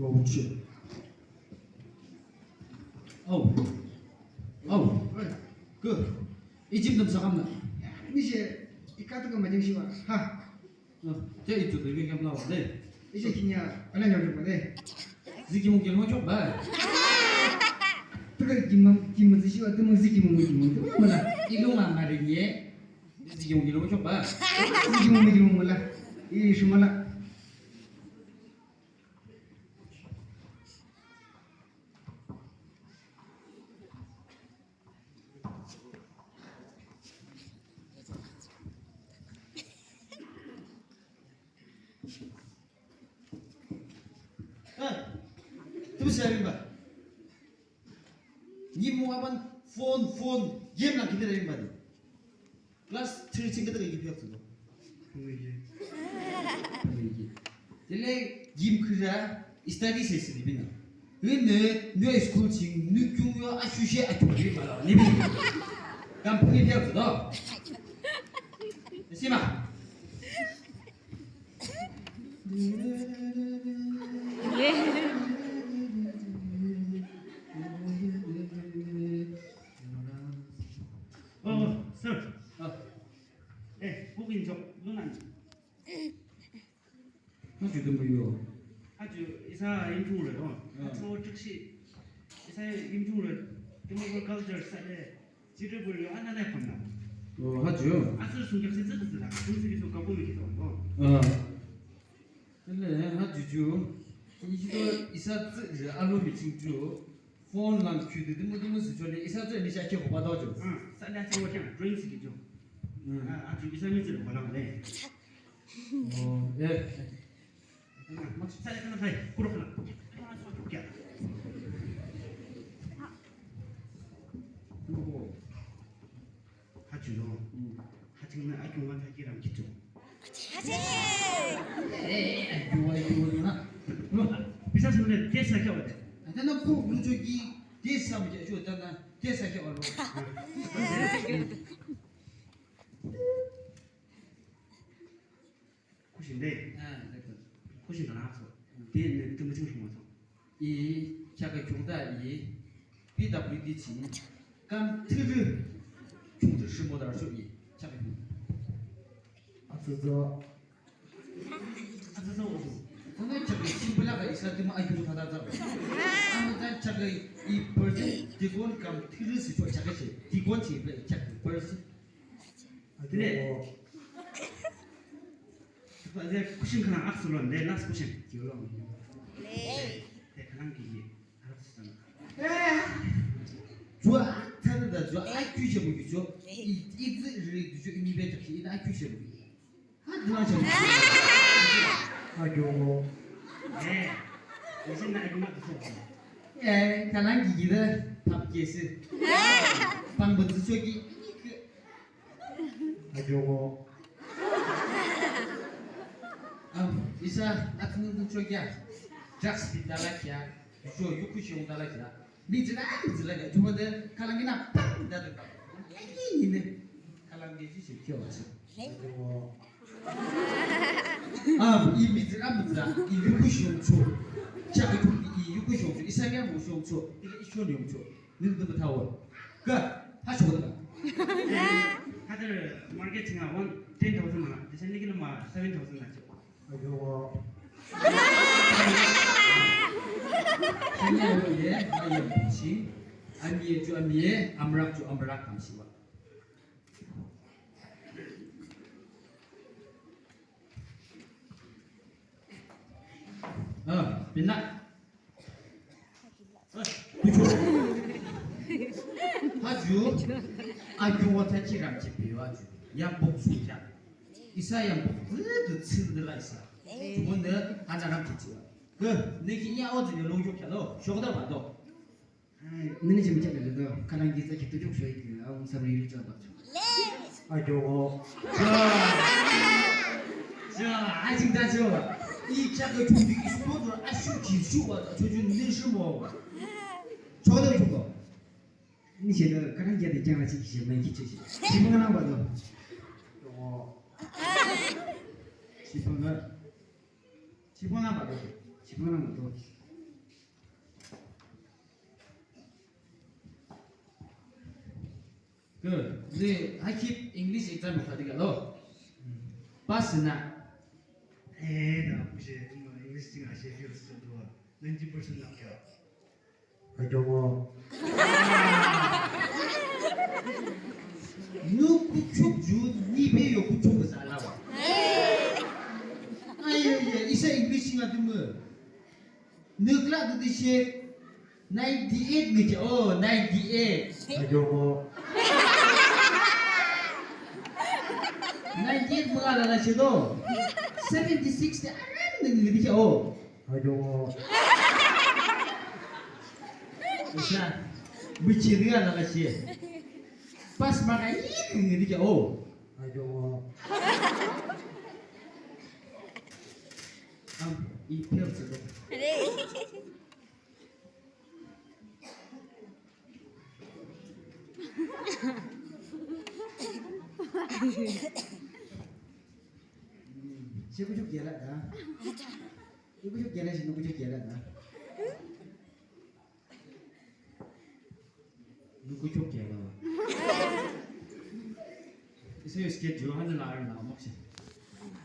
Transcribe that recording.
我去。哦，哦，哥，이 집 냄새 감나. 이제 이까드가 맞은 시와 하 제 이쪽도 이게 감나 본데. 이제 그냥 얼른 열을 거네 지금 길만 좀 봐. 그래 김만 시와 뜨면 김만 몰라 이거만 말이니. 지금 길만 좀 봐. 김만 몰라 이 shumala Terus ba? Ni mo aban phone game lang kita rin ba? Class 3 sing kita lagi pihak tu. Jadi game kerja study sesi ni bina. Ni school sing ni kyung yo asyushe akyuri malah ni bina. Kampung pihak tu dah. Sima. sir. 보긴 좀 누나니. 아주 덤벼요. 아주 이사 임종으로 저 즉시 이사 임종으로 중국어 culture 사례 지르불로 하나에 봤나. 하죠. 아주 숨격세 뜯었다. 중국에서 가보면 기도. 근데 하주죠. 이거 이사즈 알로미 친구 폰랑 큐드도 뭐도 수준에 이사즈 니 시작해 봐 봐도 좀. 사례 저거 그냥 드링스 기죠. 아주 이사님들 뭐라는데. 예. 막 사례 하나 더 그렇구나. 하나 더 줄게. 그리고 하주요. 하주는 아이콘만 하기랑 기죠. 에이, 좋아요나. 비싼 소리에 대사 켜야 돼. 나는 그 저기 대사면 이제 좋다나 대사해 얼로. 혹시인데 됐고. 혹시 더 나왔어. 뒤에는 좀 무슨 뭐죠? 이 자가 경다이 BWD 진 깜트르 중지 스모다 소리 자가 앞서서 앞서서 저는 저기 심플하가 있어도 아이고 받아서 아무튼 저기 이 벌써 디곤 깜트르스 저 자가시 디곤 집에 자 벌써 근데 이제 쿠션 그냥 악수로 내 라스 쿠션 기울어. 네. 그냥 기기 알았잖아. 좋아 타는다 좋아 아이큐 셔보기 좋 이즈를 저 이니베트 키 아이큐 셔보기 하나 좀 아교 네. 이제 나 이거 맞았어. 예 가난 기기的탑게스 방법도 저기 아교 이사 아트는 저기야 작스 비달라키야 저 유쿠시용 달라키야 미즈라 저번에 칼랑이나 팍 나든가 이네 칼랑이 지시 키워서 이 미즈라 이 유쿠시용 초 자기 이 유쿠시용 초 이상한 무시용 초 이게 이쇼용 초 너도 타워 그 하셔보다 다들 마케팅하고 10,000만 대신 얘기는 막 7,000 나죠. 아교 한야로의 아예 빛이 안미의 주 안미의 암락 주 암락 감시와 빛나 아주 아교와 타치랑 집이요 아주 양복 수자 이사 양복 그래도 치들라 있어 두번에 하자랑 붙지와 그 내기 야어즈에 롱족해도 쇼다 봐도 너네 지금 있잖아 가난 기사 기도 좀 쉬어야 돼 아무 사람 일을 잡아 아교 자 아직 다죠 이 자가 좀비 스포들 아쉬 기슈와 저준 내시모 저들 그거 이제 가난 기사 있잖아 지금 많이 기초시 지금 하나 봐도 지붕은 지붕 하나 봐도 지금 하나 봐도 네 하킵 잉글리시 exam 받으가로 빠스나 哎，那不是，我因为这个些就是多90%那个。 아이고 너 구축 주 니베요 구축을 살라고 아예 이사 잉글리시 같은 뭐 너클라도 디시 98 그죠? 98 아이고 98 뭐가 나가셔도 76대 알았는 거 그죠? 아이고 이사 미치리가 나가시 pas makan ini gitu oh 아이고 이 표현 쓰고 siapa juga gila dah ibu juga gila sih ibu juga gila dah 누구 좋게 봐. 이제 스케줄 하는 날 나와 먹지.